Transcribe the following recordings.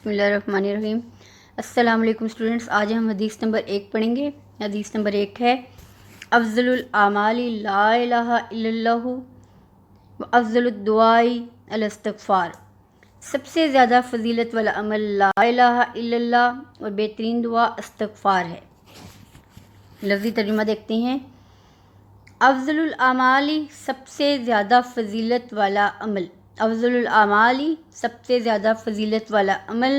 بسم اللہ الرحمن الرحیم۔ السلام علیکم اسٹوڈنٹس، آج ہم حدیث نمبر 1 پڑھیں گے۔ حدیث نمبر 1 ہے افضل الاعمال لا الہ الا اللہ و افضل الدعاء الاستغفار۔ سب سے زیادہ فضیلت والا عمل لا الہ الا اللہ اور بہترین دعا استغفار ہے۔ لفظی ترجمہ دیکھتے ہیں۔ افضل الاعمال سب سے زیادہ فضیلت والا عمل، افضل الاعمال سب سے زیادہ فضیلت والا عمل،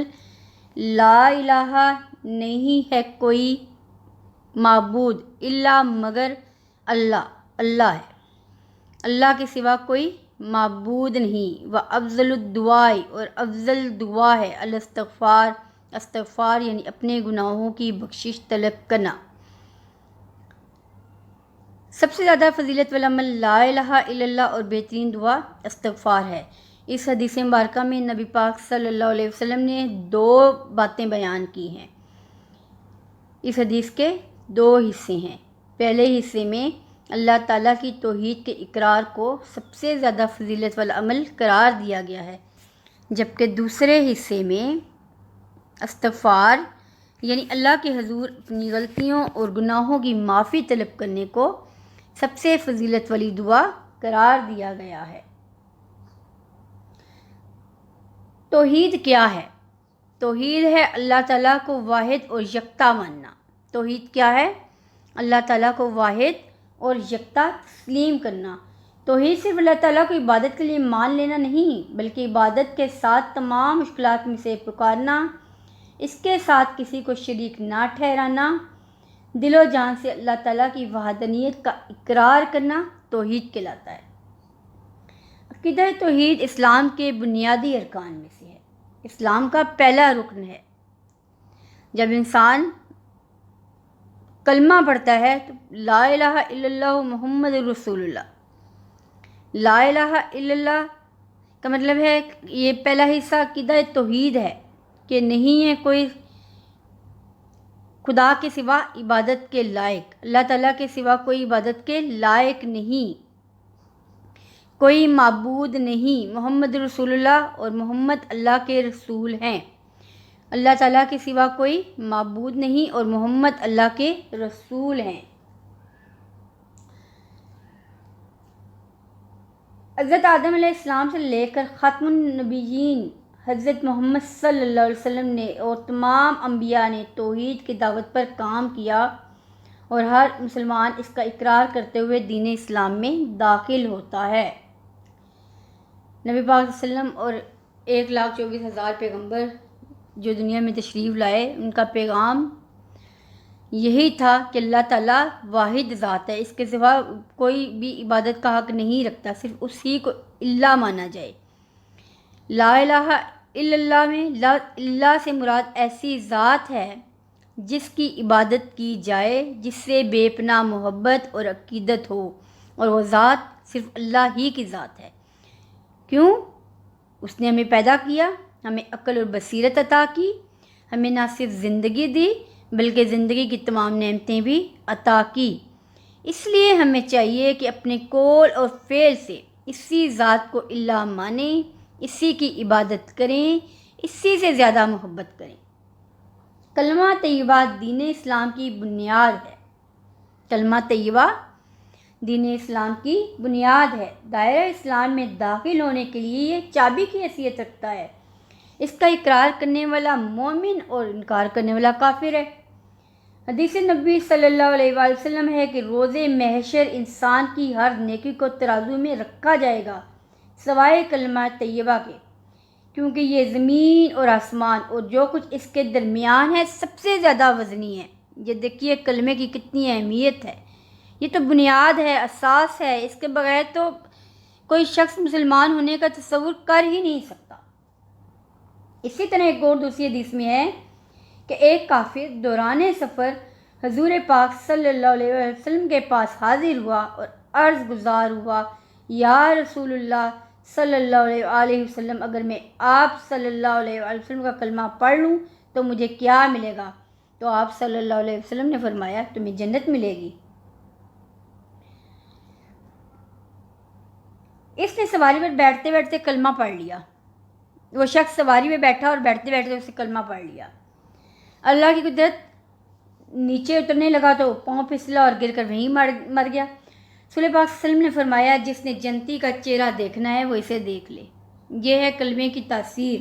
لا الہ نہیں ہے کوئی معبود الا مگر اللہ ہے، اللہ کے سوا کوئی معبود نہیں۔ و افضل الدعاء اور افضل دعا ہے الاستغفار، استغفار یعنی اپنے گناہوں کی بخشش طلب کرنا۔ سب سے زیادہ فضیلت والا عمل لا الہ الا اللہ اور بہترین دعا استغفار ہے۔ اس حدیث مبارکہ میں نبی پاک صلی اللہ علیہ وسلم نے 2 باتیں بیان کی ہیں۔ اس حدیث کے 2 حصے ہیں۔ پہلے حصے میں اللہ تعالیٰ کی توحید کے اقرار کو سب سے زیادہ فضیلت والا عمل قرار دیا گیا ہے، جبکہ دوسرے حصے میں استغفار یعنی اللہ کے حضور اپنی غلطیوں اور گناہوں کی معافی طلب کرنے کو سب سے فضیلت والی دعا قرار دیا گیا ہے۔ توحید کیا ہے؟ توحید ہے اللہ تعالیٰ کو واحد اور یکتا ماننا۔ توحید کیا ہے؟ اللہ تعالیٰ کو واحد اور یکتا تسلیم کرنا۔ توحید صرف اللہ تعالیٰ کو عبادت کے لیے مان لینا نہیں، بلکہ عبادت کے ساتھ تمام مشکلات میں سے پکارنا، اس کے ساتھ کسی کو شریک نہ ٹھہرانا، دل و جان سے اللہ تعالیٰ کی وحدانیت کا اقرار کرنا توحید کہلاتا ہے۔ عقیدہ توحید اسلام کے بنیادی ارکان میں سے ہے، اسلام کا پہلا رکن ہے۔ جب انسان کلمہ پڑھتا ہے تو لا الہ الا اللہ محمد رسول اللہ، لا الہ الا اللہ کا مطلب ہے یہ پہلا حصہ عقیدہ توحید ہے کہ نہیں ہے کوئی خدا کے سوا عبادت کے لائق، اللہ تعالیٰ کے سوا کوئی عبادت کے لائق نہیں، کوئی معبود نہیں، محمد رسول اللہ اور محمد اللہ کے رسول ہیں۔ اللہ تعالیٰ کے سوا کوئی معبود نہیں اور محمد اللہ کے رسول ہیں۔ حضرت آدم علیہ السلام سے لے کر ختم النبیین حضرت محمد صلی اللہ علیہ وسلم نے اور تمام انبیاء نے توحید کی دعوت پر کام کیا، اور ہر مسلمان اس کا اقرار کرتے ہوئے دین اسلام میں داخل ہوتا ہے۔ نبی پاک صلی اللہ علیہ وسلم اور 1,24,000 پیغمبر جو دنیا میں تشریف لائے، ان کا پیغام یہی تھا کہ اللہ تعالیٰ واحد ذات ہے، اس کے سوا کوئی بھی عبادت کا حق نہیں رکھتا، صرف اسی کو اللہ مانا جائے۔ لا الہ الا اللہ میں اللہ سے مراد ایسی ذات ہے جس کی عبادت کی جائے، جس سے بے پناہ محبت اور عقیدت ہو، اور وہ ذات صرف اللہ ہی کی ذات ہے۔ کیوں؟ اس نے ہمیں پیدا کیا، ہمیں عقل اور بصیرت عطا کی، ہمیں نہ صرف زندگی دی بلکہ زندگی کی تمام نعمتیں بھی عطا کی۔ اس لیے ہمیں چاہیے کہ اپنے قول اور فعل سے اسی ذات کو اللہ مانیں، اسی کی عبادت کریں، اسی سے زیادہ محبت کریں۔ کلمہ طیبہ دین اسلام کی بنیاد ہے، کلمہ طیبہ دین اسلام کی بنیاد ہے۔ دائرہ اسلام میں داخل ہونے کے لیے یہ چابی کی حیثیت رکھتا ہے۔ اس کا اقرار کرنے والا مومن اور انکار کرنے والا کافر ہے۔ حدیث نبی صلی اللہ علیہ وآلہ وسلم ہے کہ روز محشر انسان کی ہر نیکی کو ترازو میں رکھا جائے گا سوائے کلمہ طیبہ کے، کیونکہ یہ زمین اور آسمان اور جو کچھ اس کے درمیان ہے سب سے زیادہ وزنی ہے۔ یہ دیکھیے کلمے کی کتنی اہمیت ہے، یہ تو بنیاد ہے، اساس ہے، اس کے بغیر تو کوئی شخص مسلمان ہونے کا تصور کر ہی نہیں سکتا۔ اسی طرح ایک اور دوسری حدیث میں ہے کہ ایک کافر دوران سفر حضور پاک صلی اللہ علیہ وسلم کے پاس حاضر ہوا اور عرض گزار ہوا، یا رسول اللہ صلی اللہ علیہ وسلم، اگر میں آپ صلی اللہ علیہ وسلم کا کلمہ پڑھ لوں تو مجھے کیا ملے گا؟ تو آپ صلی اللہ علیہ وسلم نے فرمایا تمہیں جنت ملے گی۔ اس نے سواری پر بیٹھتے بیٹھتے کلمہ پڑھ لیا، وہ شخص سواری میں بیٹھا اور بیٹھتے بیٹھتے اسے کلمہ پڑھ لیا۔ اللہ کی قدرت، نیچے اترنے لگا تو پاؤں پھسلا اور گر کر وہیں مر گیا۔ رسول پاک صلی اللہ علیہ وسلم نے فرمایا جس نے جنتی کا چہرہ دیکھنا ہے وہ اسے دیکھ لے۔ یہ ہے کلمے کی تاثیر۔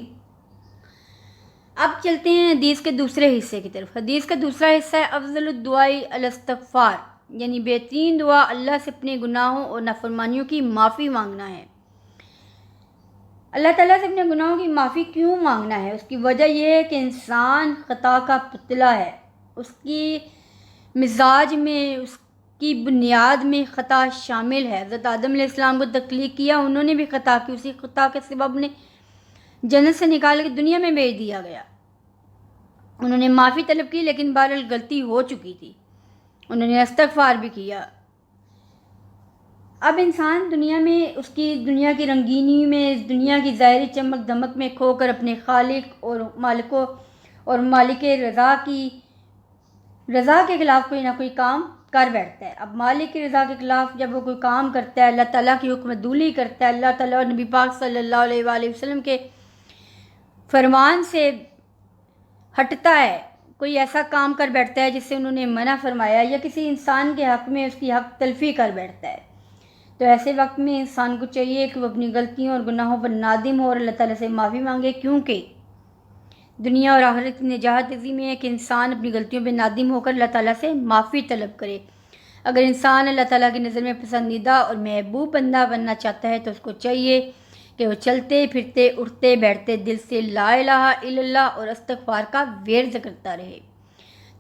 اب چلتے ہیں حدیث کے دوسرے حصے کی طرف۔ حدیث کا دوسرا حصہ ہے افضل الدعاء الاستغفار، یعنی بہترین دعا اللہ سے اپنے گناہوں اور نافرمانیوں کی معافی مانگنا ہے۔ اللہ تعالیٰ سے اپنے گناہوں کی معافی کیوں مانگنا ہے؟ اس کی وجہ یہ ہے کہ انسان خطا کا پتلا ہے، اس کی مزاج میں، اس کی بنیاد میں خطا شامل ہے۔ حضرت آدم علیہ السلام کو تخلیق کیا، انہوں نے بھی خطا کی، اسی خطا کے سبب انہیں جنت سے نکال کے دنیا میں بھیج دیا گیا۔ انہوں نے معافی طلب کی لیکن بہرحال غلطی ہو چکی تھی، انہوں نے استغفار بھی کیا۔ اب انسان دنیا میں، اس کی دنیا کی رنگینی میں، اس دنیا کی ظاہری چمک دمک میں کھو کر اپنے خالق اور مالک رضا کے خلاف کوئی نہ کوئی کام کر بیٹھتا ہے۔ اب مالک کی رضا کے خلاف جب وہ کوئی کام کرتا ہے، اللہ تعالیٰ کی حکم دولی کرتا ہے، اللہ تعالیٰ اور نبی پاک صلی اللہ علیہ وآلہ وسلم کے فرمان سے ہٹتا ہے، کوئی ایسا کام کر بیٹھتا ہے جس سے انہوں نے منع فرمایا، یا کسی انسان کے حق میں اس کی حق تلفی کر بیٹھتا ہے، تو ایسے وقت میں انسان کو چاہیے کہ وہ اپنی غلطیوں اور گناہوں پر نادم ہو اور اللہ تعالیٰ سے معافی مانگے، کیونکہ دنیا اور آخرت کی نجات اسی میں ہے کہ انسان اپنی غلطیوں پہ نادم ہو کر اللہ تعالیٰ سے معافی طلب کرے۔ اگر انسان اللہ تعالیٰ کی نظر میں پسندیدہ اور محبوب بندہ بننا چاہتا ہے تو اس کو چاہیے کہ وہ چلتے پھرتے اٹھتے بیٹھتے دل سے لا الہ الا اللہ اور استغفار کا ورد کرتا رہے۔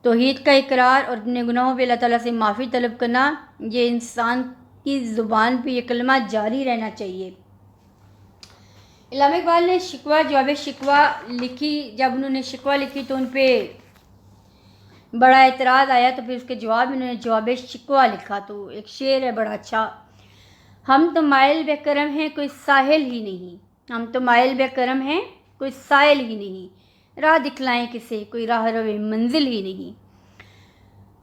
توحید کا اقرار اور اپنے گناہوں پہ اللہ تعالیٰ سے معافی طلب کرنا، یہ انسان کی زبان پہ یہ کلمہ جاری رہنا چاہیے۔ علامہ اقبال نے جواب شکوہ لکھی، جب انہوں نے شکوہ لکھی تو ان پہ بڑا اعتراض آیا، تو پھر اس کے جواب میں انہوں نے جواب شکوہ لکھا، تو ایک شعر ہے بڑا اچھا: ہم تو مائل بے کرم ہیں کوئی ساحل ہی نہیں، ہم تو مائل بے کرم ہیں کوئی ساحل ہی نہیں، راہ دکھلائیں کسے کوئی راہ روے منزل ہی نہیں۔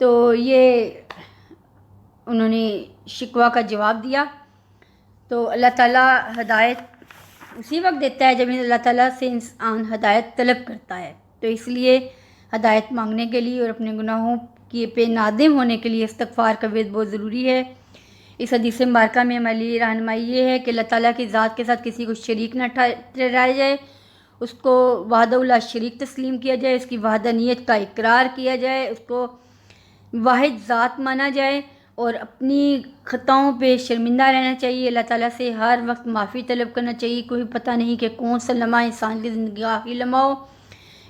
تو یہ انہوں نے شکوہ کا جواب دیا۔ تو اللہ تعالیٰ ہدایت اسی وقت دیتا ہے جب اللہ تعالیٰ سے انسان ہدایت طلب کرتا ہے، تو اس لیے ہدایت مانگنے کے لیے اور اپنے گناہوں کی پہ نادم ہونے کے لیے استغفار کا ورد بہت ضروری ہے۔ اس حدیث مبارکہ میں ہمارے لیے رہنمائی یہ ہے کہ اللہ تعالیٰ کی ذات کے ساتھ کسی کو شریک نہ ٹھہرایا جائے، اس کو وحدہ لا شریک تسلیم کیا جائے، اس کی وحدانیت کا اقرار کیا جائے، اس کو واحد ذات مانا جائے، اور اپنی خطاؤں پہ شرمندہ رہنا چاہیے، اللہ تعالیٰ سے ہر وقت معافی طلب کرنا چاہیے۔ کوئی پتہ نہیں کہ کون سا لمحہ انسان کی زندگی کا آخری لمحہ ہو۔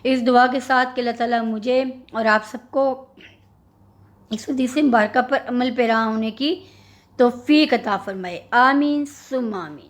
اس دعا کے ساتھ کہ اللہ تعالیٰ مجھے اور آپ سب کو اس حدیث مبارکہ پر عمل پیرا ہونے کی توفیق عطا فرمائے، آمین ثم آمین۔